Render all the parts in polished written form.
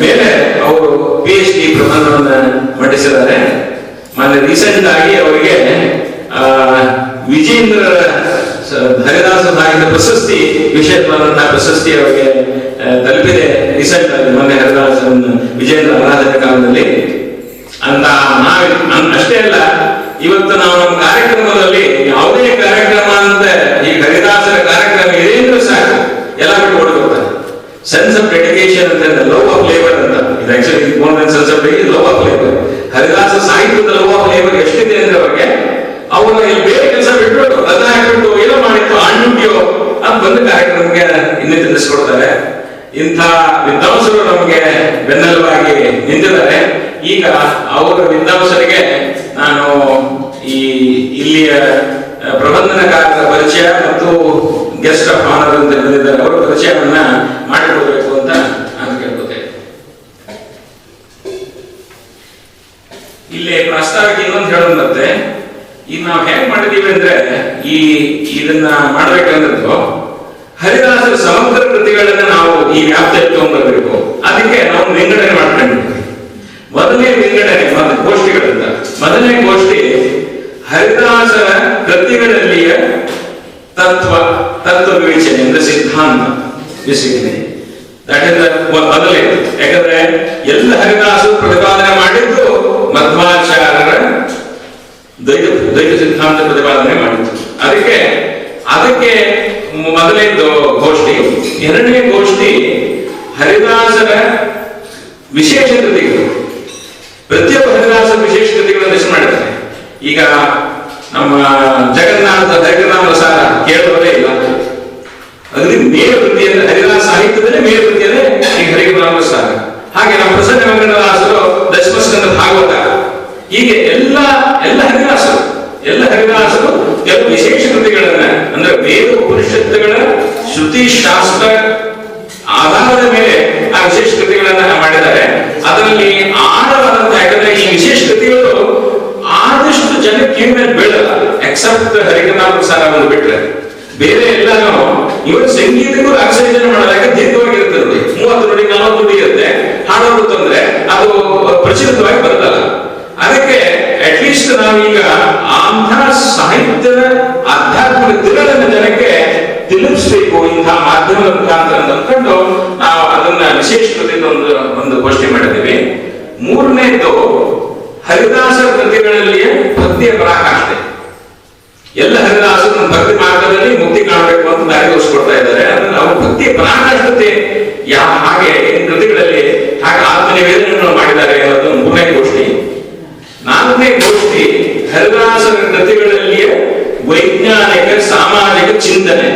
ಮೇಲೆ ಅವರು PhD ಪ್ರಬಂಧವನ್ನು ಮಂಡಿಸಿದ್ದಾರೆ. ಮೊನ್ನೆ ರೀಸೆಂಟ್ ಆಗಿ ಅವರಿಗೆ ವಿಜೇಂದ್ರ ಹರಿದಾಸ ಸಾಹಿತ್ಯ ಪ್ರಶಸ್ತಿ ವಿಷಯವಾದಂತಹ ಪ್ರಶಸ್ತಿ ಅವರಿಗೆ ತಲುಪಿದೆ. ರೀಸೆಂಟ್ ಆಗಿ ಮೊನ್ನೆ ವಿಜೇಂದ್ರ ಆರಾಧನೆ ಕಾಲದಲ್ಲಿ ಅಂತ ಅಷ್ಟೇ ಅಲ್ಲ, ಇವತ್ತು ನಾವು ನಮ್ಮ ಕಾರ್ಯಕ್ರಮದಲ್ಲಿ ಯಾವುದೇ ಕಾರ್ಯಕ್ರಮ ಅಂತ ಈ ಹರಿದಾಸರ ಕಾರ್ಯಕ್ರಮ ಇದೆ ಅಂದ್ರೆ ಸಾಕು, ಎಲ್ಲ ಬಿಟ್ಟು ಓಡ್ಕೊಳ್ತಾರೆ. ಸೆನ್ಸ್ ಆಫ್ ಡೆಡಿಕೇಶನ್ ಅಂತ, ಲವ್ ಆಫ್ ಲೇಬರ್ ಅಂತ. ಇದು actually sense of love of labour. Haridasa ಸಾಹಿತ್ಯದ ಲವ್ ಆಫ್ ಲೇಬರ್ ಎಷ್ಟಿದೆ ಅಂದ್ರೆ ಅವ್ರಿಗೆ, ಅವರು ಇಲ್ಲಿ ಬೇರೆ ಕೆಲಸ ಬಿಟ್ಬಿಟ್ಟು ರಥ ಹಾಕಿಬಿಟ್ಟು ಏನೋ ಮಾಡಿತ್ತು ಅಣ್ಣುಟ್ಟಿಯೋ ಅಂತ ಬಂದು ಕಾರ್ಯಕ್ರಮಕ್ಕೆ ಇನ್ನೇ ತಿಳಿಸ್ಕೊಡ್ತಾರೆ. ಇಂಥ ವಿದ್ವಾಂಸರು ನಮಗೆ ಬೆನ್ನೆಲುಬಾಗಿ ನಿಂತಿದ್ದಾರೆ. ಈಗ ಅವರ ವಿದ್ವಾಂಸರಿಗೆ ನಾನು ಇಲ್ಲಿಯ ಪ್ರಬಂಧನಕಾರರ ಪರಿಚಯ ಮತ್ತು ಗೆಸ್ಟ್ ಆಫ್ ಆನರ್ ಅಂತ ಬಂದಿದ್ದಾರೆ, ಅವರ ಪರಿಚಯವನ್ನ ಮಾಡಿಕೊಡ್ಬೇಕು ಅಂತ ನಾನು ಕೇಳ್ಕೊತೇನೆ. ಇಲ್ಲಿ ಪ್ರಸ್ತಾವಕ್ಕೆ ಇನ್ನೊಂದು ಹೇಳೋದು ಮತ್ತೆ, ಈಗ ನಾವು ಹೆಂಗ್ ಮಾಡಿದೀವಿ ಅಂದ್ರೆ ಇದನ್ನ ಮಾಡ್ಬೇಕಂದ್ರೂ ಹರಿದಾಸರ ಸಮಗ್ರ ಕೃತಿಗಳನ್ನ ನಾವು ಈ ವ್ಯಾಪ್ತಿಯಲ್ಲಿ ತಗೊಂಡ್ಬರ್ಬೇಕು. ಅದಕ್ಕೆ ನಾವು ವಿಂಗಡಣೆ ಮಾಡ್ಕೊಂಡಿದ್ವಿ. ಮೊದಲನೇ ವಿಂಗಡಣೆ ಗೋಷ್ಠಿಗಳಿಂದ ಮೊದಲನೇ ಗೋಷ್ಠಿ ಹರಿದಾಸರ ಕೃತಿಗಳಲ್ಲಿಯ ತತ್ವ ವಿವೇಚನೆ ಅಂದ್ರೆ ಸಿದ್ಧಾಂತ ಬೇಸಿಕಲಿ ದಟ್ ಇಸ್ ಮೊದಲೇ. ಯಾಕಂದ್ರೆ ಎಲ್ಲ ಹರಿದಾಸರು ಪ್ರತಿಪಾದನೆ ಮಾಡಿದ್ದು ಮಧ್ವಾಚಾರ್ಯರ ದ್ವೈತ ಸಿದ್ಧಾಂತ ಪ್ರತಿಪಾದನೆ ಮಾಡಿತ್ತು. ಅದಕ್ಕೆ ಮೊದಲನೇದು ಗೋಷ್ಠಿ. ಎರಡನೇ ಗೋಷ್ಠಿ ಹರಿದಾಸರ ವಿಶೇಷ ಕೃತಿಗಳು. ಪ್ರತಿಯೊಬ್ಬ ಹರಿದಾಸರ ವಿಶೇಷ ಕೃತಿಗಳನ್ನು ಹೆಸರು ಮಾಡಿದ್ದಾರೆ. ಈಗ ನಮ್ಮ ಜಗನ್ನಾಥ ಹರಿನಾಮ ಸಾರ ಕೇಳುವುದೇ ಇಲ್ಲ, ಅದರಲ್ಲಿ ಮೇರು ಕೃತಿ ಅಂದ್ರೆ ಹರಿದಾಸ ಸಾಹಿತ್ಯದಲ್ಲೇ ಮೇರು ಕೃತಿ ಅಂದ್ರೆ ಈಗ ಹರಿನಾಮ ಸಾರ. ಹಾಗೆ ನಮ್ಮ ಪ್ರಸನ್ನ ವೆಂಕಟದಾಸರು ದಶಮಸ್ಕಂದ ಭಾಗವತ. ಹೀಗೆ ಎಲ್ಲ ಹರಿದಾಸರು ಕೆಲವು ವಿಶೇಷ ಕೃತಿಗಳನ್ನ ಅಂದ್ರೆ ವೇದ ಉಪನಿಷತ್ತುಗಳ ಶ್ರುತಿ ಶಾಸ್ತ್ರ ಆಧಾರದ ಮೇಲೆ ಆ ವಿಶೇಷ ಕೃತಿಗಳನ್ನ ಮಾಡಿದ್ದಾರೆ. ಅದರಲ್ಲಿ ಆಳವಾದಂತಹ, ಯಾಕಂದ್ರೆ ಈ ವಿಶೇಷ ಕೃತಿಗಳು ಆದಷ್ಟು ಜನಕ್ಕೆ ಮೇಲೆ ಬೀಳಲ್ಲ, ಎಕ್ಸೆಪ್ಟ್ ಹರಿಕಥಾಮೃತ ಸಾರವನ್ನು ಬಿಟ್ರೆ. ಬೇರೆ ಎಲ್ಲಾನು ಇವತ್ತು ಸಂಗೀತಕ್ಕೂ ಅಕ್ಷರಜನ ಮಾಡಲ್ಲ, ಯಾಕೆ ದೀರ್ಘವಾಗಿರುತ್ತೆ ನೋಡಿ, 30 ನುಡಿ 40 ನುಡಿ ಇರುತ್ತೆ. ಹಾಡೋದು ತಂದ್ರೆ ಅದು ಪ್ರಚಲಿತವಾಗಿ ಬರ್ತಲ್ಲ. ಅದಕ್ಕೆ ಅಟ್ಲೀಸ್ಟ್ ನಾವೀಗ ಅಂಥ ಸಾಹಿತ್ಯದ ಆಧ್ಯಾತ್ಮಿಕ ತಿರುಳನ್ನು ಜನಕ್ಕೆ ತಿಳಿಸ್ಬೇಕು ಇಂತಹ ಮಾಧ್ಯಮದ ಮುಖಾಂತರ ಅಂದ್ಕೊಂಡು ನಾವು ಅದನ್ನ ವಿಶೇಷ ಕೃತಿಯಿಂದ ಒಂದು ಗೋಷ್ಠಿ ಮಾಡಿದ್ದೀವಿ. ಮೂರನೇದು ಹರಿದಾಸರ ಕೃತಿಗಳಲ್ಲಿಯೇ ಭಕ್ತಿಯ ಪರಾಕಾಷ್ಠೆ. ಎಲ್ಲ ಹರಿದಾಸರು ಭಕ್ತಿ ಮಾರ್ಗದಲ್ಲಿ ಮುಕ್ತಿ ಕಾಣಬೇಕು ಅಂತ ದಾರಿ ತೋರಿಸ್ಕೊಡ್ತಾ ಇದ್ದಾರೆ. ಅಂದ್ರೆ ಅವರು ಭಕ್ತಿಯ ಪರಾಕಾಷ್ಠತೆ ಹಾಗೆ ಕೃತಿಗಳಲ್ಲಿ ಹಾಗೆ ಆತ್ಮನಿವೇದನೆಗಳನ್ನು ಮಾಡಿದ್ದಾರೆ ಅನ್ನೋದು ಮೂರನೇ ಗೋಷ್ಠಿ. ನಾಲ್ಕನೇ ಗೋಷ್ಠಿ ಹರಿದಾಸರ ಕೃತಿಗಳಲ್ಲಿಯೇ ವೈಜ್ಞಾನಿಕ ಸಾಮಾಜಿಕ ಚಿಂತನೆ.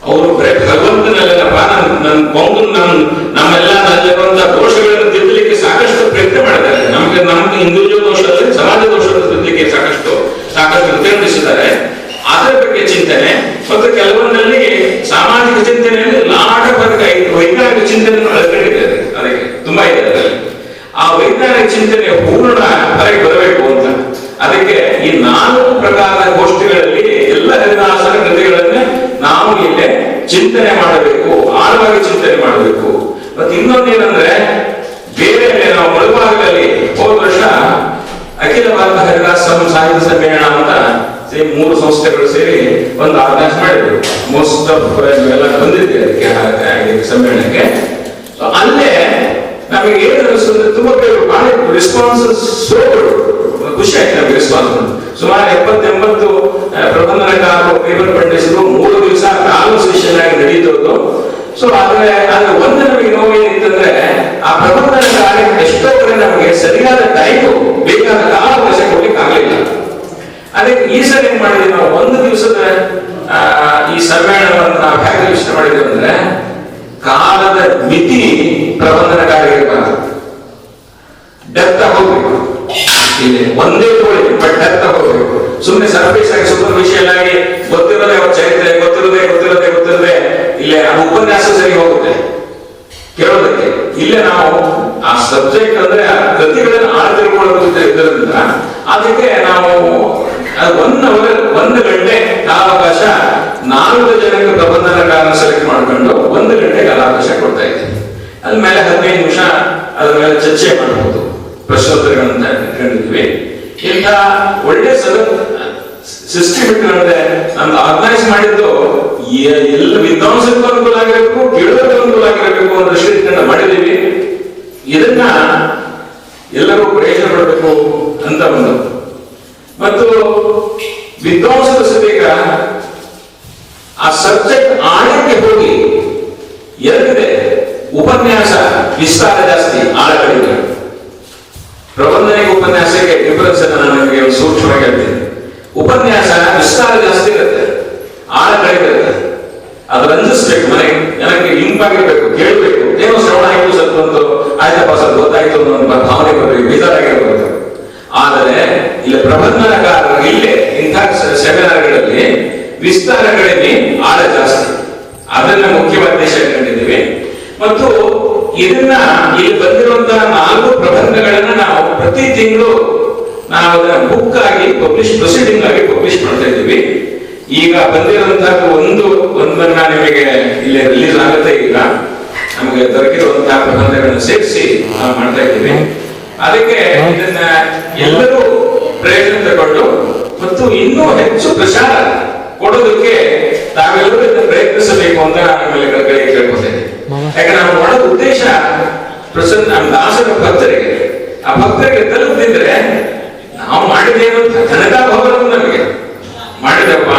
ಅವರು ಬರೀ ಭಗವಂತನಲ್ಲಪ್ಪ ನಮ್ಮೆಲ್ಲ ನಲ್ಲಿರುವಂತಹ ದೋಷಗಳನ್ನು ತಿದ್ದಲಿಕ್ಕೆ ಸಾಕಷ್ಟು ಪ್ರಯತ್ನ ಮಾಡಿದ್ದಾರೆ. ನಮ್ಗೆ ಇಂಡಿವಿಜುವಲ್ ದೋಷ ಅಲ್ಲದೆ ಸಮಾಜ ದೋಷಗಳನ್ನು ತಿದ್ದಲಿಕ್ಕೆ ಸಾಕಷ್ಟು ಪ್ರಯತ್ನಿಸಿದ್ದಾರೆ. ಅದರ ಬಗ್ಗೆ ಚಿಂತನೆ ಮತ್ತು ಕೆಲವೊಂದಲ್ಲಿ ಸಾಮಾಜಿಕ ಚಿಂತನೆಯಲ್ಲಿ ವೈಜ್ಞಾನಿಕ ಚಿಂತನೆಯನ್ನು ಅಳಕೊಂಡಿದ್ದಾರೆ. ಅದಕ್ಕೆ ತುಂಬಾ ಇದೆ ಅದರಲ್ಲಿ. ಆ ವೈಜ್ಞಾನಿಕ ಚಿಂತನೆ ಪೂರ್ಣ ಹೊರಗೆ ಬರಬೇಕು ಅಂತ ಅದಕ್ಕೆ ಈ 4 ಪ್ರಕಾರದ ಗೋಷ್ಠಿಗಳಲ್ಲಿ ಎಲ್ಲ ಹರಿದಾಸರ ಕೃತಿಗಳನ್ನೇ ನಾವು ಇಲ್ಲೇ ಚಿಂತನೆ ಮಾಡಬೇಕು, ಆಳವಾಗಿ ಚಿಂತನೆ ಮಾಡಬೇಕು. ಮತ್ತೆ ಇನ್ನೊಂದೇನಂದ್ರೆ, ಬೇರೆ ನಾವು ಮುಳುಬಾಗದಲ್ಲಿ ಹೋದ ವರ್ಷ ಅಖಿಲ ಭಾರತ ಹರಿದಾಸ ಸಾಹಿತ್ಯ ಸಮ್ಮೇಳನ ಅಂತ 3 ಸಂಸ್ಥೆಗಳು ಸೇರಿ ಒಂದು ಆರ್ಗನೈಸ್ ಮಾಡಿದ್ರು. ಮೋಸ್ಟ್ ಆಫ್ ಎಲ್ಲ ಬಂದಿದ್ದೆ ಅದಕ್ಕೆ ಸಮ್ಮೇಳನಕ್ಕೆ. ಅಲ್ಲೇ ನಮಗೆ ಏನು ಅನಿಸ್ತಂದ್ರೆ ತುಂಬಾ ಬಹಳ ರೆಸ್ಪಾನ್ಸ್ ಖುಷಿ ಆಯ್ತು ನಮಗೆ ರೆಸ್ಪಾನ್ಸ್. ಸುಮಾರು 70-80 ಪ್ರಬಂಧನಕಾರರು ಪೇಪರ್ ಮಂಡಿಸಿದ್ರು. 3 ದಿವಸ ಕಾನ್ವರ್ಸೇಷನ್ ಆಗಿ ನಡೀತದ್ದು. ಸೊ ಆದ್ರೆ ಒಂದು ನಮಗೆ ನೋವು ಏನಿತ್ತಂದ್ರೆ, ಆ ಪ್ರಬಂಧನ ಕಾರ್ಯಕ್ಕೆ ಎಷ್ಟೋ ಕಡೆ ನಮಗೆ ಸರಿಯಾದ ಟೈಮ್ ಬೇಕಾದ ಕಾಲಾವಕಾಶ ಕೊಡ್ಲಿಕ್ಕೆ ಆಗಲಿಲ್ಲ. ಅದಕ್ಕೆ ಈ ಸಲ ಏನ್ ಮಾಡಿದ್ವಿ ನಾವು, 1 ದಿವಸದ ಈ ಸಮ್ಮೇಳನವನ್ನು ನಾವು ಹೇಗೆ ಯೋಚನೆ ಮಾಡಿದ್ವಿ ಅಂದ್ರೆ, ಕಾಲದ ಮಿತಿ ಪ್ರಬಂಧನಕಾರರಿಗೆ ಡೆಪ್ತ್ ಹೋಗ್ಬೇಕು. ಇಲ್ಲಿ ಒಂದೇ ತಗೊಳ್ಳಿ, ಬಟ್ ಡೆಪ್ತ್ ಹೋಗ್ಬೇಕು. ಸುಮ್ಮನೆ ಸರ್ಫೇಸ್ ಆಗಿ ಸೂಪರ್ಫಿಷಿಯಲ್ ಆಗಿ ಗೊತ್ತಿರೋದೇ ಅವ್ರ ಚರಿತ್ರೆ ಗೊತ್ತಿರೋದೇ ಇಲ್ಲೇ ಅದು ಉಪನ್ಯಾಸ ಸರಿ ಹೋಗುತ್ತೆ ಕೇಳೋದಕ್ಕೆ. ಇಲ್ಲೇ ನಾವು ಆ ಸಬ್ಜೆಕ್ಟ್ ಅಂದ್ರೆ ಆ ಕೃತಿಗಳನ್ನು ಆಳ ತಿಳ್ಕೊಳ್ಳೋದ್ರಿಂದ ಅದಕ್ಕೆ ನಾವು 1 ಅವರ್ 1 ಗಂಟೆ ಕಾಲಾವಕಾಶ 4 ಜನಕ್ಕೆ ಪ್ರಬಂಧನಕಾರನ ಸೆಲೆಕ್ಟ್ ಮಾಡ್ಕೊಂಡು 1 ಗಂಟೆ ಕಾಲಾವಕಾಶ ಕೊಡ್ತಾ ಇದ್ದೀವಿ. ಅದ್ರ ಮೇಲೆ 15 ನಿಮಿಷ ಅದ್ರ ಮೇಲೆ ಚರ್ಚೆ ಮಾಡಬಹುದು, ಪ್ರಶ್ನೋತ್ತರಗಳನ್ನ ಇಟ್ಕೊಂಡಿದ್ವಿ. ಇಂಥ ಒಳ್ಳೆ ಸಿಸ್ಟಮೆಟಿಕ್ ನಮ್ದು ಆರ್ಗನೈಸ್ ಮಾಡಿದ್ದು ಎಲ್ಲ ವಿದ್ವಾಂಸಕ್ಕೂ ಅನುಕೂಲ ಆಗಿರಬೇಕು, ಕೇಳೋದಕ್ಕೂ ಅನುಕೂಲ ಆಗಿರಬೇಕು ಅನ್ನೋ ದೃಷ್ಟಿ ಇಟ್ಕೊಂಡು ಮಾಡಿದ್ದೀವಿ. ಇದನ್ನ ಎಲ್ಲರೂ ಪ್ರಯೋಜನ ಪಡಬೇಕು ಅಂತ ಒಂದು. ಮತ್ತು ವಿದ್ವಾಂಸರ ಸದ್ಯಗ ಆ ಸಬ್ಜೆಕ್ಟ್ ಆಳಕ್ಕೆ ಹೋಗಿ ಎರಡಿದೆ, ಉಪನ್ಯಾಸ ವಿಸ್ತಾರ ಜಾಸ್ತಿ, ಆಳ ಕಡಿಮೆ. ಪ್ರಬಂಧನಿಗೆ ಉಪನ್ಯಾಸಕ್ಕೆ ಡಿಫರೆನ್ಸ್ ಅನ್ನು ನಾನು ನಿಮಗೆ ಒಂದು ಸೂಕ್ಷ್ಮವಾಗಿ ಹೇಳ್ತೀನಿ. ಉಪನ್ಯಾಸ ವಿಸ್ತಾರ ಜಾಸ್ತಿ ಇರುತ್ತೆ, ಆಳ ಕಡಿಮೆ ಇರುತ್ತೆ. ಅದು ರಂಜಿಸ್ಬೇಕು, ಮನೆಗೆ ನನಗೆ ಇಂಪಾಗಿರ್ಬೇಕು, ಕೇಳಬೇಕು, ಏನೋ ಶ್ರವಣ ಆಯ್ತು ಸ್ವಲ್ಪ ಒಂದು ಆಯ್ತಪ್ಪ ಸ್ವಲ್ಪ ಗೊತ್ತಾಯ್ತು ಅನ್ನೋ ಒಂದು ಭಾವನೆ ಬರಬೇಕು, ಬೇಜಾರಾಗಿರ್ಬೋದು. ಆದರೆ ಇಲ್ಲಿ ಪ್ರಬಂಧನಕಾರರು ಇಲ್ಲೇ ಇಂಥ ಸೆಮಿನಾರ್ಗಳಲ್ಲಿ ವಿಸ್ತಾರ ಕಡಿಮೆ, ಆಳ ಜಾಸ್ತಿ. ಅದನ್ನ ಮುಖ್ಯವಾದ ಉದ್ದೇಶ ಇಟ್ಕೊಂಡಿದ್ದೀವಿ. ಮತ್ತು ಇದನ್ನ ಇಲ್ಲಿ ಬಂದಿರುವಂತಹ 4 ಪ್ರಬಂಧಗಳನ್ನ ನಾವು ಪ್ರತಿ ತಿಂಗಳು ನಾವು ಅದನ್ನ ಬುಕ್ ಆಗಿ ಪ್ರೊಸೀಡಿಂಗ್ ಆಗಿ ಪಬ್ಲಿಷ್ ಮಾಡ್ತಾ ಇದ್ದೀವಿ. ಈಗ ಬಂದಿರುವಂತಹ ಒಂದನ್ನ ನಿಮಗೆ ಇಲ್ಲಿ ರಿಲೀಸ್ ಆಗುತ್ತೆ. ಈಗ ನಮಗೆ ದೊರಕಿರುವಂತಹ ಪ್ರಬಂಧಗಳನ್ನು ಸೇರಿಸಿ ನಾವು ಮಾಡ್ತಾ ಇದ್ದೀವಿ. ಅದಕ್ಕೆ ಇದನ್ನ ಎಲ್ಲರೂ ಪ್ರಯತ್ನ ತಗೊಂಡು ಮತ್ತು ಇನ್ನೂ ಹೆಚ್ಚು ಪ್ರಚಾರ ಕೊಡೋದಕ್ಕೆ ತಾವೆಲ್ಲರೂ ಇದನ್ನ ಪ್ರಯತ್ನಿಸಬೇಕು ಅಂತ ನಮ್ಮಲ್ಲಿ ಕೇಳ್ಕೊತೇನೆ. ಯಾಕಂದ್ರೆ ನಾವು ಮಾಡೋದು ಉದ್ದೇಶ ನಮ್ಮ ದಾಸರ ಭಕ್ತರಿಗೆ, ಆ ಭಕ್ತರಿಗೆ ತಲುಪದಿದ್ರೆ ನಾವು ಮಾಡಿದ್ದೇನು ಘನತಾ ಹೋಗೋದು, ನಮಗೆ ಮಾಡಿದಪ್ಪ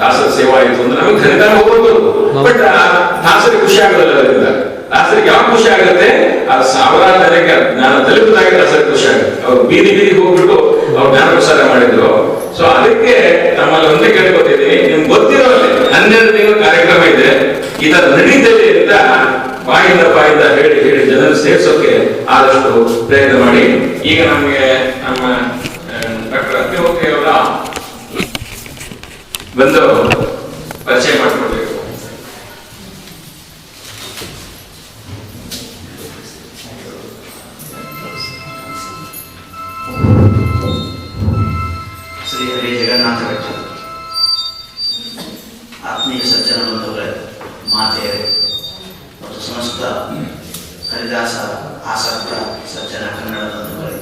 ದಾಸರ ಸೇವಾ ಆಯಿತು ಅಂದ್ರೆ ನಮಗೆ ಘನತಾ ಹೋಗೋದು. ಬಟ್ ದಾಸರಿಗೆ ಖುಷಿ ಆಗೋದಿಲ್ಲ. ಅದರಿಂದ ದಾಸರಿಗೆ ಯಾವ ಖುಷಿ ಆಗುತ್ತೆ, ಅದು ಸಾವಿರಾರು ಜನಕ್ಕೆ ಜ್ಞಾನ ತಲುಪಿದಾಗ ದಾಸರಿಗೆ ಖುಷಿ ಆಗುತ್ತೆ. ಅವ್ರು ಬೀದಿ ಹೋಗ್ಬಿಟ್ಟು ಅವ್ರು ಜ್ಞಾನ ಪ್ರಸಾರ ಮಾಡಿದ್ರು. ಸೊ ಅದಕ್ಕೆ ನಮ್ಮಲ್ಲಿ ಒಂದೇ ಕೇಳ್ಕೊತಿದ್ದೀನಿ, ನಿಮ್ಗೆ ಗೊತ್ತಿರೋಲ್ಲ 12 ದಿನ ಕಾರ್ಯಕ್ರಮ ಇದೆ, ಇದರ ನಡೀತದೆ ಅಂತ ಬಾಯಿಂದ ಹೇಳಿ ಜನರು ಸೇರಿಸೋಕೆ ಆದಷ್ಟು ಪ್ರಯತ್ನ ಮಾಡಿ. ಈಗ ನಮಗೆ ನಮ್ಮ ಡಾಕ್ಟರ್ ಅತ್ಯವತಿ ಅವರ ಬಂದು ಪರಿಚಯ ಮಾಡಿಕೊಡ್ಬೇಕು. ಶ್ರೀ ಹರಿ ಜಗನ್ನಾಥ ಭಟ್, ಆತ್ಮೀಯ ಸಜ್ಜನ ಬಂಧುಗಳೇ, ಮಾತೆಯರೇ ಮತ್ತು ಸಮಸ್ತ ಹರಿದಾಸ ಆಸಕ್ತ ಸಜ್ಜನ ಕನ್ನಡ ಬಂಧುಗಳೇ,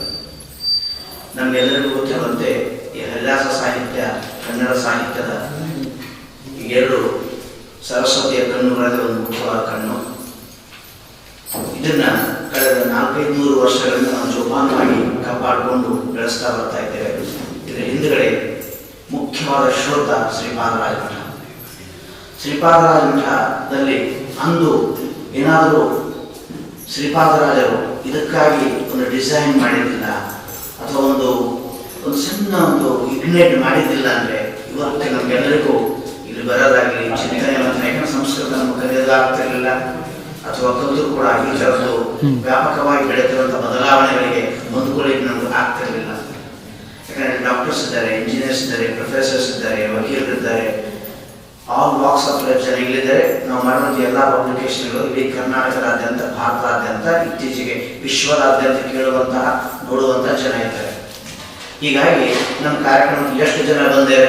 ನಮಗೆಲ್ಲರಿಗೂ ಗೊತ್ತಿರುವಂತೆ ಈ ಹರಿದಾಸ ಸಾಹಿತ್ಯ, ಕನ್ನಡ ಸಾಹಿತ್ಯದ 2 ಸರಸ್ವತಿಯ ಕಣ್ಣುಗಳಲ್ಲಿ ಒಂದು ಮುಖ್ಯವಾದ ಕಣ್ಣು. ಇದನ್ನ ಕಳೆದ 400-500 ವರ್ಷಗಳಿಂದ ನಾವು ಜೋಪಾನವಾಗಿ ಕಾಪಾಡಿಕೊಂಡು ಬೆಳೆಸ್ತಾ ಬರ್ತಾ ಇದ್ದೇವೆ. ಇದರ ಹಿಂದುಗಡೆ ಮುಖ್ಯವಾದ ಶ್ರೋತ ಶ್ರೀಪಾದರಾಜ ಮಠ. ಶ್ರೀಪಾದರಾಜ ಮಠದಲ್ಲಿ ಅಂದು ಏನಾದರೂ ಶ್ರೀಪಾದರಾಜರು ಇದಕ್ಕಾಗಿ ಒಂದು ಡಿಸೈನ್ ಮಾಡಿದ್ದಿಲ್ಲ ಅಥವಾ ಒಂದು ಸಣ್ಣ ಒಂದು ಇಗ್ನೇಟ್ ಮಾಡಿದ್ದಿಲ್ಲ ಅಂದ್ರೆ ಇವತ್ತು ನಮ್ಗೆಲ್ಲರಿಗೂ ಇಲ್ಲಿ ಬರೋದಾಗಲಿ ಚಿಂತನೆ ಯಾಕಂದ್ರೆ ಸಂಸ್ಕೃತ ನಮ್ಗೆ ಕಲಿಯೋದಾಗ್ತಿರ್ಲಿಲ್ಲ, ಅಥವಾ ಕಲಿತು ಕೂಡ ಈ ಥರದ್ದು ವ್ಯಾಪಕವಾಗಿ ಬೆಳೆತಿರುವಂಥ ಬದಲಾವಣೆಗಳಿಗೆ ಹೊಂದ್ಕೊಳ್ಳಿಕ್ಕೆ ನಮ್ಗೆ ಆಗ್ತಿರ್ಲಿಲ್ಲ. ಯಾಕಂದ್ರೆ ಡಾಕ್ಟರ್ಸ್ ಇದ್ದಾರೆ, ಇಂಜಿನಿಯರ್ಸ್ ಇದ್ದಾರೆ, ಪ್ರೊಫೆಸರ್ಸ್ ಇದ್ದಾರೆ, ವಕೀಲರಿದ್ದಾರೆ, ಆಲ್ ವಾಕ್ಸ್ ಆಫ್ ಲೈಫ್ ಜನ ಇಲ್ಲಿದ್ದಾರೆ. ನಾವು ಮಾಡುವಂಥ ಎಲ್ಲ ಪಬ್ಲಿಕೇಶನ್ಗಳು ಇಡೀ ಕರ್ನಾಟಕದಾದ್ಯಂತ, ಭಾರತದಾದ್ಯಂತ, ಇತ್ತೀಚೆಗೆ ವಿಶ್ವದಾದ್ಯಂತ ಕೇಳುವಂತಹ ನೋಡುವಂತಹ ಜನ ಇದ್ದಾರೆ. ಹೀಗಾಗಿ ನಮ್ಮ ಕಾರ್ಯಕ್ರಮಕ್ಕೆ ಎಷ್ಟು ಜನ ಬಂದಿಲ್ಲ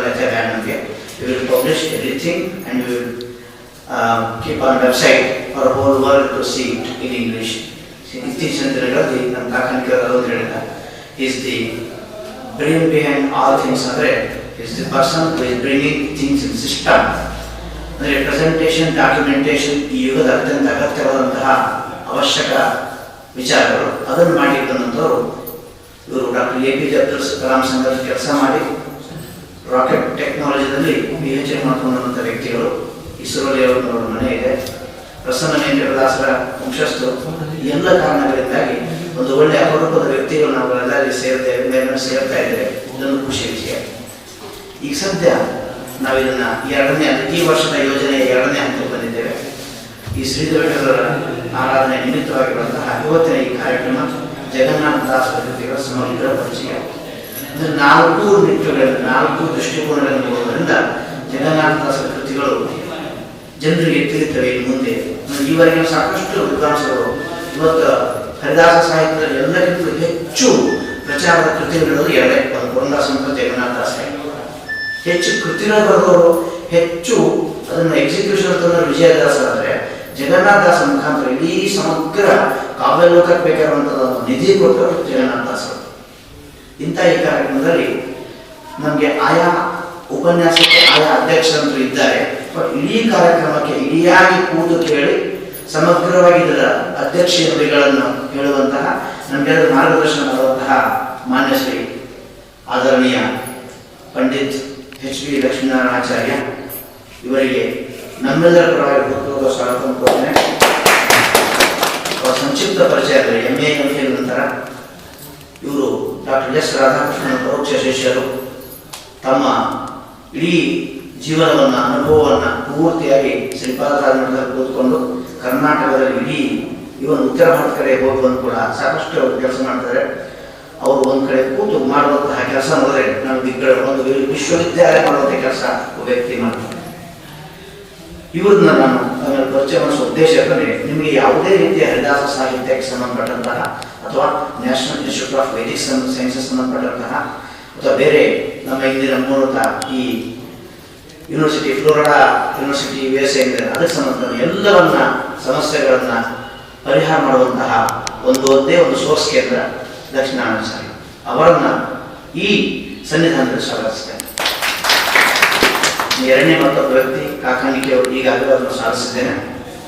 ಅನ್ನೋದೇ ಬೇಡ ನಮಗೆ. We will publish everything and we will keep on website for whole world to see it in English. ಇತ್ತೀಚಿನ ದಿನಗಳಲ್ಲಿ ನಮ್ಮ ಕಾಕನಿಕರು ಹೇಳಿದ is the brain behind all things, ಅಂದರೆ is the person who is bringing things in system. ಅಂದರೆ presentation, documentation ಈ ಯುಗದ ಅತ್ಯಂತ ಅಗತ್ಯವಾದಂತಹ ಅವಶ್ಯಕ ವಿಚಾರಗಳು. ಅದನ್ನು ಮಾಡಿಕೊಂಡಂಥವರು ಇವರು ಡಾಕ್ಟರ್ APJ ಅಬ್ದುಲ್ ಕಲಾಂ ಸಂಘದಲ್ಲಿ ಕೆಲಸ ಮಾಡಿ ರಾಕೆಟ್ ಟೆಕ್ನಾಲಜಿನಲ್ಲಿ PhD ಮಾಡ್ಕೊಂಡಂಥ ವ್ಯಕ್ತಿಗಳು. ಇಸ್ರೋಲಿ ಅವರ ಮನೆ ಇದೆ. ಪ್ರಸನ್ನ ದಾಸರ ವಂಶಸ್ಥರು. ಈ ಎಲ್ಲ ಕಾರಣಗಳಿಂದಾಗಿ ಒಂದು ಒಳ್ಳೆಯ ಅಪರೂಪದ ವ್ಯಕ್ತಿಗಳು ನಾವು ಎಲ್ಲರಲ್ಲಿ ಸೇರ್ತಾ ಇದ್ದೇವೆ. ಇದೊಂದು ಖುಷಿ ವಿಷಯ. ಈಗ ಸದ್ಯ ನಾವು ಇದನ್ನ ಈ ವರ್ಷದ ಯೋಜನೆಯ 2ನೇ ಹಂತಕ್ಕೆ ಬಂದಿದ್ದೇವೆ. ಈ ಶ್ರೀಧರ ಆರಾಧನೆ ನಿಮಿತ್ತವಾಗಿರುವಂತಹ ಇವತ್ತಿನ ಈ ಕಾರ್ಯಕ್ರಮ ಜಗನ್ನಾಥ ದಾಸರ ಕೃತಿಗಳ ಸಮಗ್ರ ಪರಿಚಯ. ಅಂದರೆ 4 ನಿಟ್ಟುಗಳನ್ನು, 4 ದೃಷ್ಟಿಕೋನಗಳನ್ನು ನೋಡುವುದರಿಂದ ಜಗನ್ನಾಥ ದಾಸರ ಕೃತಿಗಳು ಜನರಿಗೆ ತಿಳಿಯುತ್ತವೆ. ಮುಂದೆ ಈವರೆಗೆ ಸಾಕಷ್ಟು ವಿದ್ವಾಂಸರು ಇವತ್ತು ಹರಿದಾಸ ಸಾಹಿತ್ಯದಲ್ಲಿ ಎಲ್ಲರಿಗಿಂತ ಹೆಚ್ಚು ಪ್ರಚಾರದ ಕೃತಿಗಳು 2. ಒಂದು ಪುರಂದಾಸ ಮತ್ತು ಜಗನ್ನಾಥ ದಾಸ. ಹೆಚ್ಚು ಕೃತಿಗಳು ಬರೆದವರು, ಹೆಚ್ಚು ಅದನ್ನು ಎಕ್ಸಿಕ್ಯೂಷನ್ ತಂದವರು ವಿಜಯದಾಸರಾದರೆ, ಜಗನ್ನಾಥದಾಸ ಮುಖಾಂತರ ಇಡೀ ಸಮಗ್ರ ಕಾವ್ಯ ಲೋಕಕ್ಕೆ ಬೇಕಾಗಿರುವಂತಹ ಒಂದು ನಿಧಿ ಕೊಟ್ಟರು ಜಗನ್ನಾಥದಾಸರು. ಇಂಥ ಈ ಕಾರ್ಯಕ್ರಮದಲ್ಲಿ ನಮಗೆ ಆಯಾ ಉಪನ್ಯಾಸಕ್ಕೆ ಆಯಾ ಅಧ್ಯಕ್ಷರಂತೂ ಇದ್ದಾರೆ. ಬಟ್ ಇಡೀ ಕಾರ್ಯಕ್ರಮಕ್ಕೆ ಇಡಿಯಾಗಿ ಕೂತು ಕೇಳಿ ಸಮಗ್ರವಾಗಿ ಇದರ ಅಧ್ಯಕ್ಷೀಯ ನುಡಿಗಳನ್ನು ಹೇಳುವಂತಹ ನಮಗೆಲ್ಲ ಮಾರ್ಗದರ್ಶನ ಮಾಡುವಂತಹ ಮಾನ್ಯ ಶ್ರೀ ಆದರಣೀಯ ಪಂಡಿತ್ HB ಲಕ್ಷ್ಮೀನಾರಾಯಣಾಚಾರ್ಯ ಇವರಿಗೆ ನಮ್ಮೆಲ್ಲರ ಪರವಾಗಿ ಹುಟ್ಟುವ ಸ್ವಾಗತ ಕೋರ್ತೇನೆ. ಅವರ ಸಂಕ್ಷಿಪ್ತ ಪರಿಚಯ ಅಂದರೆ MA MPhil ನಂತರ ಇವರು ಡಾಕ್ಟರ್ S ರಾಧಾಕೃಷ್ಣನ ಪರೋಕ್ಷ ಶಿಷ್ಯರು. ತಮ್ಮ ಇಡೀ ಜೀವನವನ್ನು ಅನುಭವವನ್ನು ಪೂರ್ತಿಯಾಗಿ ಶ್ರೀಪಾದರಾಜ ಮಠದಲ್ಲಿ ಕೂತ್ಕೊಂಡು ಕರ್ನಾಟಕದಲ್ಲಿ ಇಡೀ ಇವನ್ ಉತ್ತರ ಭಾರತ ಕಡೆ ಹೋಗುವಂತ ಕೂಡ ಸಾಕಷ್ಟು ಕೆಲಸ ಮಾಡ್ತಾರೆ. ಅವರು ಒಂದ್ ಕಡೆ ಕೂತು ಮಾಡುವಂತಹ ಕೆಲಸ ನೋಡಿದ್ರೆ ನಾವು ದಿಗ್ಗಡ ಒಂದು ವಿಶ್ವವಿದ್ಯಾಲಯ ಮಾಡುವಂಥ ಕೆಲಸ ವ್ಯಕ್ತಿ ಮಾಡ್ತಾರೆ. ಇವ್ರನ್ನ ನಾನು ಪರಿಚಯ ಮಾಡಿಸುವ ಉದ್ದೇಶ ಯಾಕಂದ್ರೆ ನಿಮಗೆ ಯಾವುದೇ ರೀತಿಯ ಹರಿದಾಸ ಸಾಹಿತ್ಯಕ್ಕೆ ಸಂಬಂಧಪಟ್ಟಂತಹ ಅಥವಾ national institute of Vedic sciences ಸಂಬಂಧಪಟ್ಟಂತಹ ಅಥವಾ ಬೇರೆ ನಮ್ಮ ಇಂದಿನ ಮೂಲಕ ಈ ಯೂನಿವರ್ಸಿಟಿ ಫ್ಲೋರಿಡಾ ಯೂನಿವರ್ಸಿಟಿ USA ಅದಕ್ಕೆ ಸಂಬಂಧ ಎಲ್ಲವನ್ನ ಸಮಸ್ಯೆಗಳನ್ನ ಪರಿಹಾರ ಮಾಡುವಂತಹ ಒಂದೇ ಒಂದು ಸೋರ್ಸ್ ಕೇಂದ್ರ ದಕ್ಷಿಣಾಚಾರ್ಯ ಅವರನ್ನ ಈ ಸನ್ನಿಧಾನದಲ್ಲಿ ಸ್ವಾಗತಿಸ್ತೇನೆ. ಎರಡನೇ ಮತ್ತೊಬ್ಬ ವ್ಯಕ್ತಿ ಕಾಕಾಣಿಕೆ ಅವರು ಈಗಾಗಲೇ ಅದನ್ನು ಸ್ವಾಗತಿಸಿದ್ದೇನೆ.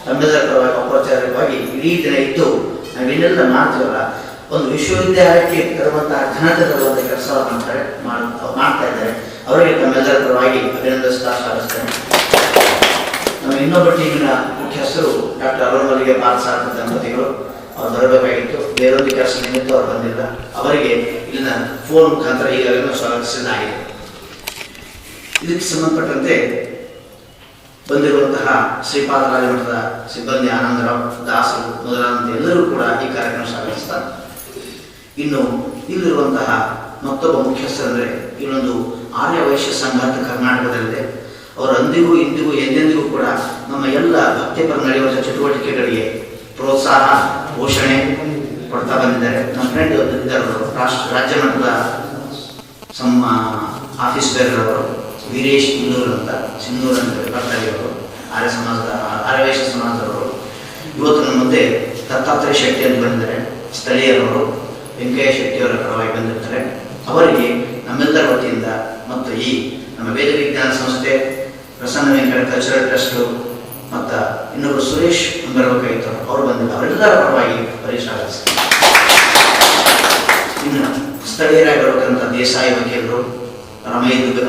ತಮ್ಮೆಲ್ಲರ ಪರವಾಗಿ ಔಪಚಾರಿಕವಾಗಿ ಇಡೀ ದಿನ ಇದ್ದು ನಾವೇನೆಲ್ಲ ಮಾಡ್ತೀವಲ್ಲ ಒಂದು ವಿಶ್ವವಿದ್ಯಾಲಯಕ್ಕೆ ತರುವಂತಹ ಘನತೆ ತರುವಂತಹ ಕೆಲಸವನ್ನು ಮಾಡ್ತಾ ಇದ್ದಾರೆ. ಅವರಿಗೆ ತಮ್ಮೆಲ್ಲರ ಪರವಾಗಿ ಅಭಿನಂದಿಸ್ತಾ ಸ್ವಾಗತಿಸ್ತೇನೆ. ನಮ್ಮ ಇನ್ನೊಬ್ಬ ಟೀಮಿನ ಮುಖ್ಯಸ್ಥರು ಡಾಕ್ಟರ್ ಅರುಣ್ ಮಲ್ಲಿಗೆ ಪಾರ್ಸಾರ್ಥ ದಂಪತಿಗಳು. ಅವ್ರು ಬರಬೇಕಾಗಿತ್ತು, ಬೇರೊಂದು ಕೆಲಸ ನಿಮಿತ್ತ ಅವ್ರು ಬಂದಿಲ್ಲ. ಅವರಿಗೆ ಇಲ್ಲಿನ ಫೋನ್ ಮುಖಾಂತರ ಈಗಾಗಲೇ ಸ್ವಾಗತಿಸಲಾಗಿದೆ. ಇದಕ್ಕೆ ಸಂಬಂಧಪಟ್ಟಂತೆ ಬಂದಿರುವಂತಹ ಶ್ರೀಪಾದರಾಜ ಮಠದ ಸಿಬ್ಬಂದಿ ಆನಂದರಾವ್ ದಾಸರು ಮೊದಲಾದಂತೆ ಎಲ್ಲರೂ ಕೂಡ ಈ ಕಾರ್ಯಕ್ರಮ ಸ್ವಾಗತಿಸ್ತಾರೆ. ಇನ್ನು ಇಲ್ಲಿರುವಂತಹ ಮತ್ತೊಬ್ಬ ಮುಖ್ಯಸ್ಥರಂದ್ರೆ ಇಲ್ಲೊಂದು ಆರ್ಯ ವೈಶ್ಯ ಸಂಘ ಅಂತ ಕರ್ನಾಟಕದಲ್ಲಿದೆ. ಅವರು ಅಂದಿಗೂ ಇಂದಿಗೂ ಎಂದೆಂದಿಗೂ ಕೂಡ ನಮ್ಮ ಎಲ್ಲ ಭಕ್ತಿಪರ ನಡೆಯುವ ಚಟುವಟಿಕೆಗಳಿಗೆ ಪ್ರೋತ್ಸಾಹ ಪೋಷಣೆ ಕೊಡ್ತಾ ಬಂದಿದ್ದಾರೆ. ನಮ್ಮ ಫ್ರೆಂಡ್ ರಾಜ್ಯ ಮಟ್ಟದ ಆಫೀಸ್ ಬೇರವರು ವೀರೇಶ್ ಇಂದೂರ್ ಅಂತ ಸಿಂಧೂರ್ ಅಂತ ಬರ್ತಾಯಿರೋರು ಆರ್ಯ ವೈಶ್ಯ ಸಮಾಜದವರು. ಇವತ್ತು ನಮ್ಮ ಮುಂದೆ ದತ್ತಾತ್ರೇಯ ಶೆಟ್ಟಿ ಅಂತ ಬಂದಿದ್ದಾರೆ. ಸ್ಥಳೀಯರವರು ವೆಂಕಯ್ಯ ಶೆಟ್ಟಿಯವರ ಪರವಾಗಿ ಬಂದಿರ್ತಾರೆ. ಅವರಿಗೆ ನಮ್ಮೆಲ್ಲರ ವತಿಯಿಂದ ಮತ್ತು ಈ ನಮ್ಮ ವೇದ ವಿಜ್ಞಾನ ಸಂಸ್ಥೆ ಪ್ರಸನ್ನ ವೆಂಕಟ ಕಲ್ಚರಲ್ ಟ್ರಸ್ಟ್ ಮತ್ತು ಇನ್ನೊಬ್ಬರು ಸುರೇಶ್ ಬರಬೇಕಾಗಿತ್ತು, ಅವರು ಬಂದಿಲ್ಲ. ಅವರೆಲ್ಲರ ಪರವಾಗಿ ಪರಿಶಾಲಿಸ್ತಾರೆ. ಇನ್ನು ಸ್ಥಳೀಯರಾಗಿ ಬರಬೇಕಂತ ದೇಸಾಯಿ ವಕೀಲರು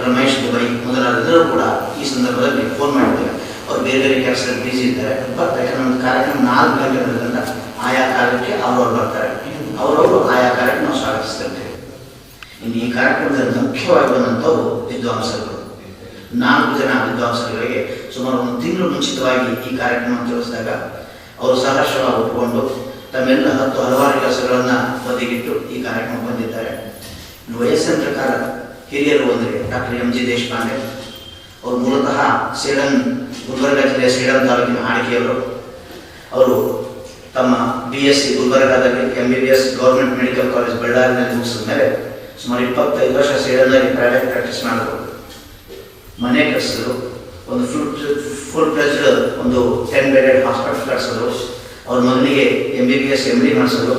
ರಮೇಶ್ ದುಬೈ ಮೊದಲಾದೆಲ್ಲರೂ ಕೂಡ ಈ ಸಂದರ್ಭದಲ್ಲಿ ಫೋನ್ ಮಾಡಿದ್ದಾರೆ. ಅವ್ರು ಬೇರೆ ಬೇರೆ ಕೆಲಸದಲ್ಲಿ ಬಿಸಿ ಇದ್ದಾರೆ. ಬರ್ತಾರೆ. ನಮ್ಮ ಕಾರ್ಯಕ್ರಮ 4 ಗಂಟೆಗಳಿಂದ ಆಯಾ ಕಾರ್ಯಕ್ಕೆ ಅವರು ಬರ್ತಾರೆ. ಅವರವರು ಆಯಾ ಕಾರ್ಯಕ್ಕೆ ನಾವು ಸ್ವಾಗತಿಸ್ತಿರ್ತೇವೆ. ಇನ್ನು ಈ ಕಾರ್ಯಕ್ರಮದಲ್ಲಿ ಮುಖ್ಯವಾಗಿ ಬಂದಂಥವ್ರು ವಿದ್ವಾಂಸರುಗಳು. 4 ಜನ ವಿದ್ವಾಂಸರುಗಳಿಗೆ ಸುಮಾರು 1 ತಿಂಗಳು ಮುಂಚಿತವಾಗಿ ಈ ಕಾರ್ಯಕ್ರಮ ತಿಳಿಸಿದಾಗ ಅವರು ಸಹರ್ಷವಾಗಿ ಒಪ್ಪಿಕೊಂಡು ತಮ್ಮೆಲ್ಲ ಹಲವಾರು ಕೆಲಸಗಳನ್ನ ಬದಿಗಿಟ್ಟು ಈ ಕಾರ್ಯಕ್ರಮ ಬಂದಿದ್ದಾರೆ. ವಯಸ್ಸಿನ ಪ್ರಕಾರ ಹಿರಿಯರು ಅಂದರೆ ಡಾಕ್ಟರ್ MG ದೇಶಪಾಂಡೆ. ಅವರು ಮೂಲತಃ ಗುಲ್ಬರ್ಗ ಜಿಲ್ಲೆಯ ಸೇಡಂ ತಾಲೂಕಿನ ಆಡಿಕೆಯವರು. ಅವರು ತಮ್ಮ BSc ಗುಲ್ಬರ್ಗಾದಲ್ಲಿ MBBS ಗೌರ್ಮೆಂಟ್ ಮೆಡಿಕಲ್ ಕಾಲೇಜ್ ಬಳ್ಳಾರಿನಲ್ಲಿ ಮುಗಿಸಿದ ಮೇಲೆ ಸುಮಾರು 25 ವರ್ಷ ಸೇಡಂನಲ್ಲಿ ಪ್ರೈವೇಟ್ ಪ್ರಾಕ್ಟೀಸ್ ಮಾಡಿದ್ರು. ಮನೆ ಕಟ್ಟಿಸಿದ್ರು. ಒಂದು ಫುಲ್ ಫ್ಲೆಜ್ಡ್ ಒಂದು 10 ಬೆಡೆಡ್ ಹಾಸ್ಪಿಟಲ್ ಕಟ್ಟಿಸಿದ್ರು. ಅವ್ರ ಮಗನಿಗೆ MBBS MD ಮಾಡಿಸಿದ್ರು.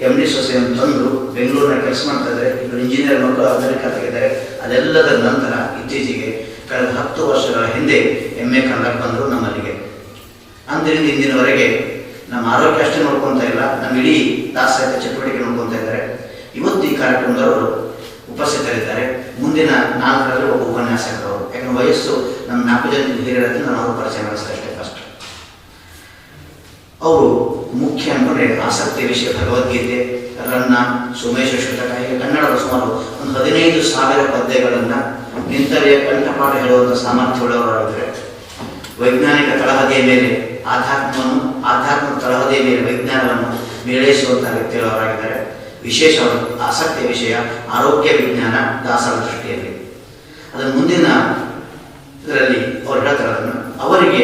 MD ಸೊಸೆಯನ್ನು ತಂದು ಬೆಂಗಳೂರಿನ ಕೆಲಸ ಮಾಡ್ತಾ ಇದ್ದಾರೆ. ಇಬ್ಬರು ಇಂಜಿನಿಯರ್ ಮಕ್ಕಳು ಅಮೆರಿಕ ತೆಗೆದಿದ್ದಾರೆ. ಅದೆಲ್ಲದರ ನಂತರ ಇತ್ತೀಚೆಗೆ ಕಳೆದ 10 ವರ್ಷಗಳ ಹಿಂದೆ MA ಕನ್ನಡಕ್ಕೆ ಬಂದರು ನಮ್ಮಲ್ಲಿಗೆ. ಅಂದಿನಿಂದ ಇಂದಿನವರೆಗೆ ನಮ್ಮ ಆರೋಗ್ಯ ಅಷ್ಟೇ ನೋಡ್ಕೊತಾ ಇಲ್ಲ, ನಮ್ಮ ಇಡೀ ದಾಸಾಹಿತ್ಯ ಚಟುವಟಿಕೆ ನೋಡ್ಕೊತಾ ಇದ್ದಾರೆ. ಇವತ್ತು ಈ ಕಾರ್ಯಕ್ರಮದವರು ಉಪಸ್ಥಿತರಿದ್ದಾರೆ. ಮುಂದಿನ 4ರಲ್ಲಿ ಒಬ್ಬ ಉಪನ್ಯಾಸಕರವರು. ಯಾಕಂದ್ರೆ ವಯಸ್ಸು ನಮ್ಮ 4 ಜನ ಹಿರಿಯರಲ್ಲಿ ನಾನು ಅವರು ಪರಿಚಯ ಮಾಡಿಸ್ತಾ ಇಷ್ಟೇ ಫಸ್ಟ್. ಅವರು ಮುಖ್ಯ ಅನ್ಕೊಂಡ್ರೆ ಆಸಕ್ತಿ ವಿಷಯ ಭಗವದ್ಗೀತೆ, ರನ್ನ, ಸೋಮೇಶ ಶತಕ, ಹೀಗೆ ಕನ್ನಡದ ಸುಮಾರು ಒಂದು 15,000 ಪದ್ಯಗಳನ್ನು ನಿಂತರೆ ಕಂಠಪಾಠ ಹೇಳುವಂಥ ಸಾಮರ್ಥ್ಯ ಉಳ್ಳವರಾಗಿದ್ದಾರೆ. ವೈಜ್ಞಾನಿಕ ತಳಹದಿಯ ಮೇಲೆ ಆಧ್ಯಾತ್ಮ ತಳಹದಿಯ ಮೇಲೆ ವಿಜ್ಞಾನವನ್ನು ಮೇಳೈಸುವಂತಹ ವ್ಯಕ್ತಿಗಳವರಾಗಿದ್ದಾರೆ. ವಿಶೇಷವಾಗಿ ಆಸಕ್ತಿಯ ವಿಷಯ ಆರೋಗ್ಯ ವಿಜ್ಞಾನ ದಾಸರ ದೃಷ್ಟಿಯಲ್ಲಿ. ಅದನ್ನು ಮುಂದಿನ ಇದರಲ್ಲಿ ಅವರು ಹೇಳ್ತಾರೆ. ಅದನ್ನು ಅವರಿಗೆ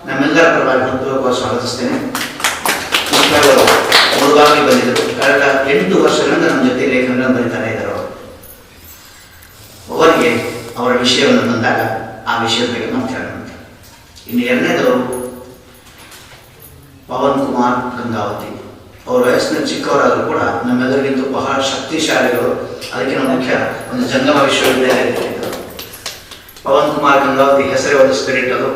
ನಮ್ಮೆಲ್ಲರ ಪರವಾಗಿ ಹೃತ್ಪೂರ್ವಕವಾಗಿ ಸ್ವಾಗತಿಸ್ತೇನೆ. ಮುಳುಗಾಗಿ ಬಂದಿದ್ದರು. ಕಳೆದ 8 ವರ್ಷಗಳಿಂದ ನಮ್ಮ ಜೊತೆ ಲೇಖನ ಬರೀತಾನೆ ಇದ್ದಾರೆ. ಅವರಿಗೆ ಅವರ ವಿಷಯವನ್ನು ಬಂದಾಗ ಆ ವಿಷಯದ ಬಗ್ಗೆ ಮಾತಾಡೋಣ. ಇನ್ನು ಎರಡನೇದವರು ಪವನ್ ಕುಮಾರ್ ಗಂಗಾವತಿ. ಅವರು ವಯಸ್ಸಿನ ಚಿಕ್ಕವರಾದರೂ ಕೂಡ ನಮ್ಮೆಲ್ಲರಿಗಿಂತ ಬಹಳ ಶಕ್ತಿಶಾಲಿಗಳು. ಅದಕ್ಕಿಂತ ಮುಖ್ಯ ಒಂದು ಜಂಗಮ ವಿಶ್ವವಿದ್ಯಾಲಯ. ಪವನ್ ಕುಮಾರ್ ಗಂಗಾವತಿ ಹೆಸರೇ ಒಂದು ಸ್ಪಿರಿಟ್. ಅದು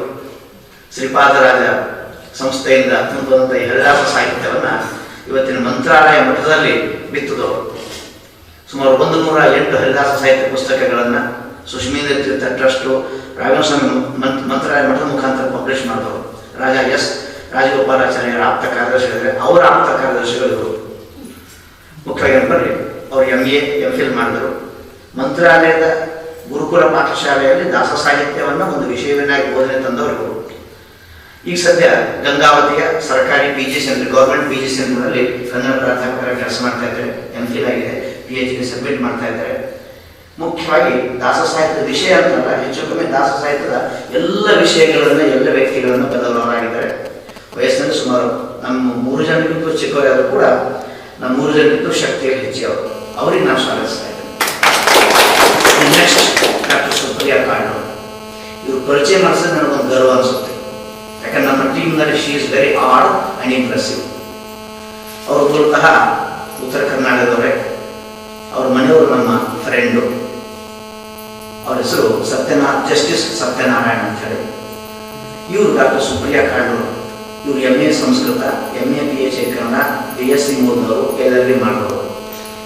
ಶ್ರೀಪಾದರಾಜ ಸಂಸ್ಥೆಯಿಂದ ಬಂದಂಥ ಈ ಹರಿದಾಸ ಸಾಹಿತ್ಯವನ್ನು ಇವತ್ತಿನ ಮಂತ್ರಾಲಯ ಮಠದಲ್ಲಿ ಬಿತ್ತದವರು. ಸುಮಾರು 108 ಹರಿದಾಸ ಸಾಹಿತ್ಯ ಪುಸ್ತಕಗಳನ್ನು ಸುಶ್ಮೀಂದ್ರ ತೀರ್ಥ ಟ್ರಸ್ಟು ರಾಘವಸ್ವಾಮಿ ಮಂತ್ರಾಲಯ ಮಠದ ಮುಖಾಂತರ ಪಬ್ಲಿಷ್ ಮಾಡಿದವರು. ರಾಜಾ ಎಸ್ ರಾಜಗೋಪಾಲಾಚಾರ್ಯರ ಆಪ್ತ ಕಾರ್ಯದರ್ಶಿಗಳಿದ್ದಾರೆ. ಅವರ ಆಪ್ತ ಕಾರ್ಯದರ್ಶಿಗಳು ಇವರು. ಮುಖ್ಯವಾಗಿ ಬರ್ರಿ, ಅವರು MA MPhil ಮಾಡಿದರು. ಮಂತ್ರಾಲಯದ ಗುರುಕುಲ ಪಾಠಶಾಲೆಯಲ್ಲಿ ದಾಸ ಸಾಹಿತ್ಯವನ್ನು ಒಂದು ವಿಷಯವನ್ನಾಗಿ ಬೋಧನೆ ತಂದವರು ಇವರು. ಈಗ ಸದ್ಯ ಗಂಗಾವತಿಯ ಸರ್ಕಾರಿ PG ಸೆಂಟರ್, ಗೌರ್ಮೆಂಟ್ PG ಸೆಂಟರ್ನಲ್ಲಿ ಕನ್ನಡ ಪ್ರಾಧ್ಯಾಪಕರಾಗಿ ಕೆಲಸ ಮಾಡ್ತಾ ಇದ್ದಾರೆ. MPhil ಆಗಿದೆ, PhD ಸಬ್ಮಿಟ್ ಮಾಡ್ತಾ ಇದ್ದಾರೆ. ಮುಖ್ಯವಾಗಿ ದಾಸ ಸಾಹಿತ್ಯದ ವಿಷಯ ಅಂತಲ್ಲ, ಹೆಚ್ಚು ಕಮ್ಮಿ ದಾಸ ಸಾಹಿತ್ಯದ ಎಲ್ಲ ವಿಷಯಗಳನ್ನು, ಎಲ್ಲ ವ್ಯಕ್ತಿಗಳನ್ನು ಬದಲಾವಣೆಯಾಗಿದ್ದಾರೆ. ವಯಸ್ಸಿನಲ್ಲಿ ಸುಮಾರು ನಮ್ಮ 3 ಜನರಿಗಿಂತೂ ಚಿಕ್ಕವರಾದರೂ ಕೂಡ ನಮ್ಮ 3 ಜನರಿಗಿಂತೂ ಶಕ್ತಿಯಲ್ಲಿ ಹೆಚ್ಚಿಯವರು. ಅವರಿಗೆ ನಾವು ಸ್ವಾಗತಿಸ್ತಾ ಇದ್ದೇವೆ. Next doctor Supriya Kanduru. ಇವರು ಪರಿಚಯ ಮಾಡಿಸೋದು ನನಗೊಂದು ಗರ್ವ ಅನಿಸುತ್ತೆ. ಯಾಕಂದ್ರೆ ನಮ್ಮ ಟೀಮ್ನಲ್ಲಿ she is very odd and impressive. ಅವರು ಮೂಲತಃ ಉತ್ತರ ಕರ್ನಾಟಕದವರೇ. ಅವ್ರ ಮನೆಯವರು ನಮ್ಮ ಫ್ರೆಂಡು. ಅವ್ರ ಹೆಸರು ಜಸ್ಟಿಸ್ ಸತ್ಯನಾರಾಯಣ ಅಂತ ಹೇಳಿ. ಇವರು ಡಾಕ್ಟರ್ ಸುಪ್ರಿಯಾ ಕಾಂಡೂರು. ಇವರು MA Sanskrit, MA PhD Kannada, BSc ಮೂರ್ನವರು, LLB ಮಾಡಿದವರು.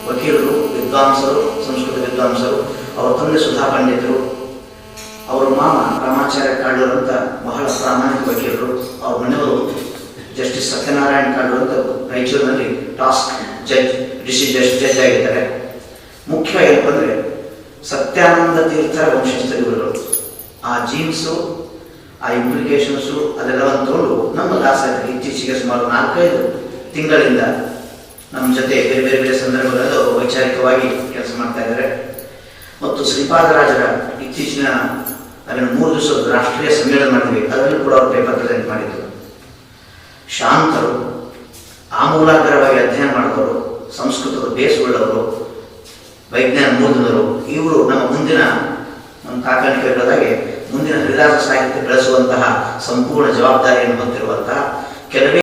ವಕೀಲರು, ವಿದ್ವಾಂಸರು, ಸಂಸ್ಕೃತ ವಿದ್ವಾಂಸರು. ಅವರ ತಂದೆ ಸುಧಾ ಪಂಡಿತರು. ಅವರ ಮಾಮ ರಾಮಾಚಾರ್ಯ ಕಾಂಡೂರು ಅಂತ ಬಹಳ ಪ್ರಾಮಾಣಿಕ ವಕೀಲರು. ಅವ್ರ ಮನೆಯವರು ಜಸ್ಟಿಸ್ ಸತ್ಯನಾರಾಯಣ ಕಾಂಡೂರು ಅಂತ ರಾಯಚೂರಿನಲ್ಲಿ ಟಾಸ್ಕ್ ಜಡ್ಜ್ ಆಗಿದ್ದಾರೆ. ಮುಖ್ಯವಾಗಿ ಏನಪ್ಪ ಅಂದರೆ ಸತ್ಯಾನಂದ ತೀರ್ಥರ ವಂಶಸ್ಥರು ಇವರು. ಆ ಜೀನ್ಸು, ಆ ಇಂಪ್ಲಿಕೇಶನ್ಸು ಅದೆಲ್ಲವನ್ನು ತಗೊಂಡು ನಮ್ಮ ದಾಸರಿಗೆ ಇತ್ತೀಚೆಗೆ ಸುಮಾರು 4-5 ತಿಂಗಳಿಂದ ನಮ್ಮ ಜೊತೆ ಬೇರೆ ಬೇರೆ ಸಂದರ್ಭಗಳಲ್ಲೂ ವೈಚಾರಿಕವಾಗಿ ಕೆಲಸ ಮಾಡ್ತಾ ಇದ್ದಾರೆ. ಮತ್ತು ಶ್ರೀಪಾದರಾಜರ ಇತ್ತೀಚಿನ 3 ದಿವಸದ ರಾಷ್ಟ್ರೀಯ ಸಮ್ಮೇಳನ ಮಾಡಿದ್ವಿ, ಅದರಲ್ಲೂ ಕೂಡ ಅವರು ಪೇಪರ್ ಪ್ರೆಸೆಂಟ್ ಮಾಡಿದ್ರು. ಶಾಂತರು, ಆಮೂಲಾಗ್ರವಾಗಿ ಅಧ್ಯಯನ ಮಾಡಿದವರು, ಸಂಸ್ಕೃತದ ಬೇಸ್ ಉಳ್ಳವರು, ವೈಜ್ಞಾನ ಮೂಲದವರು. ಇವರು ನಮ್ಮ ಕಾಕಾಣಿಕೆ ಹೇಳೋದಾಗೆ ಮುಂದಿನ ಹರಿದಾಸ ಸಾಹಿತ್ಯ ಬೆಳೆಸುವಂತಹ ಸಂಪೂರ್ಣ ಜವಾಬ್ದಾರಿಯನ್ನು ಹೊಂದಿರುವಂತಹ ಕೆಲವೇ